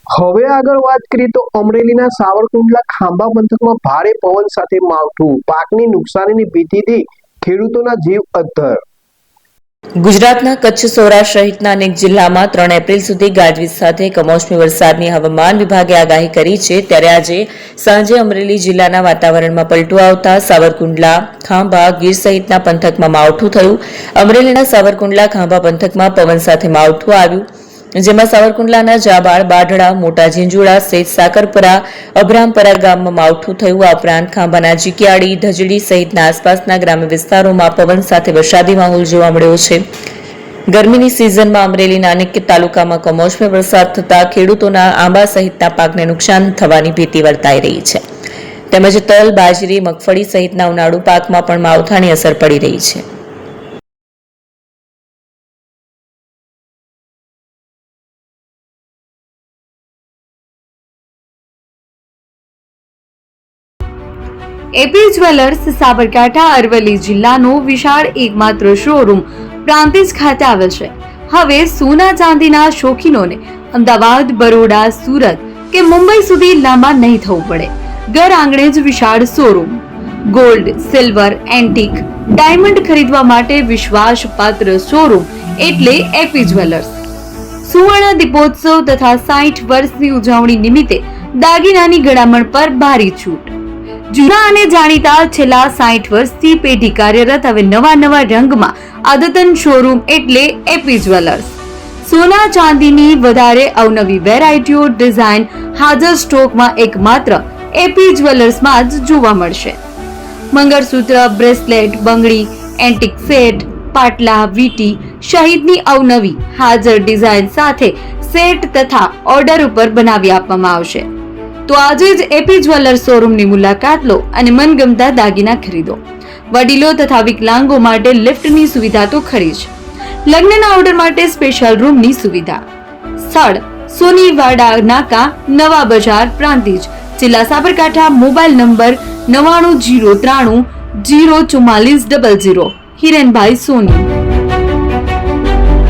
હવે આગળ વાત કરીએ તો અમરેલીના સાવરકુંડલા ખાંભા પંથકમાં ભારે પવન સાથે માવઠું, પાકની નુકસાનીની ભીતિથી ખેડૂતોના જીવ અદ્ધર। ગુજરાતના કચ્છ, સૌરાષ્ટ્ર સહિતના અનેક જિલ્લામાં 3 એપ્રિલ સુધી ગાજવીજ સાથે કમોસમી વરસાદની હવામાન વિભાગે આગાહી કરી છે। ત્યારે આજે સાંજે અમરેલી જિલ્લાના વાતાવરણમાં પલટો આવતા સાવરકુંડલા, ખાંભા, ગીર સહિતના પંથકમાં માવઠું થયું। અમરેલીના સાવરકુંડલા, ખાંભા પંથકમાં પવન સાથે માવઠું આવ્યું, જેમાં સાવરકુંડલાના જાબાળ, બાઢડા, મોટા ઝીંઝુડા, સેજ સાકરપરા, અભરામપરા ગામમાં માવઠું થયું। આ ઉપરાંત ખાંભાના ચીકિયાળી, ધજડી સહિતના આસપાસના ગ્રામ્ય વિસ્તારોમાં પવન સાથે વરસાદી માહોલ જોવા મળ્યો છે। ગરમીની સિઝનમાં અમરેલીના અનેક તાલુકામાં કમોસમી વરસાદ થતા ખેડૂતોના આંબા સહિતના પાકને નુકસાન થવાની ભીતિ વર્તાઈ રહી છે, તેમજ તલ, બાજરી, મગફળી સહિતના ઉનાળુ પાકમાં પણ માવઠાની અસર પડી રહી છે। એપી જ્વેલર્સ સાબરકાંઠા અરવલ્લી જિલ્લાનો વિશાળ એકમાત્ર શોરૂમ પ્રાંતિજ ખાતે આવેલ છે। હવે સોના ચાંદીના શોખીનોને અમદાવાદ, બરોડા, સુરત કે મુંબઈ સુધી લાંબા નહીં થવું પડે। ઘર આંગણે જ વિશાળ showroom. Gold, silver, antique, diamond ખરીદવા માટે વિશ્વાસપાત્ર શોરૂમ એટલે એપી જ્વેલર્સ। સુવર્ણ દીપોત્સવ તથા 60 વર્ષની ઉજવણી નિમિત્તે દાગીનાની ગળામણ પર ભારી છૂટ। જૂના અને જાણીતા છેલ્લા 60 વર્ષથી પેઢી કાર્યરત હવે નવા રંગમાં અદ્યતન શોરૂમ એટલે એપી જ્વેલર્સ। સોના ચાંદીની વધારે અવનવી વેરાયટીઓ, ડિઝાઇન હાજર સ્ટોકમાં એકમાત્ર એપી જ્વેલર્સમાં જ જોવા મળશે। મંગળસૂત્ર, બ્રેસલેટ, બંગડી, એન્ટિક સેટ, પાટલા, વીટી સહિતની અવનવી હાજર ડિઝાઇન સાથે સેટ તથા ઓર્ડર ઉપર બનાવી આપવામાં આવશે। તો આજે જ એપી જ્વેલર્સ શોરૂમની મુલાકાત લો અને મનગમતા દાગીના ખરીદો। વડીલો તથા વિકલાંગો માટે લિફ્ટની સુવિધા તો ખરી જ, લગ્નના ઓર્ડર માટે સ્પેશિયલ રૂમની સુવિધા। સ્થળ સોનીવાડા નાકા, નવા બજાર, પ્રાંતિજ, જિલ્લા સાબરકાંઠા। Mobile number 9903004400। હિરેનભાઈ સોની।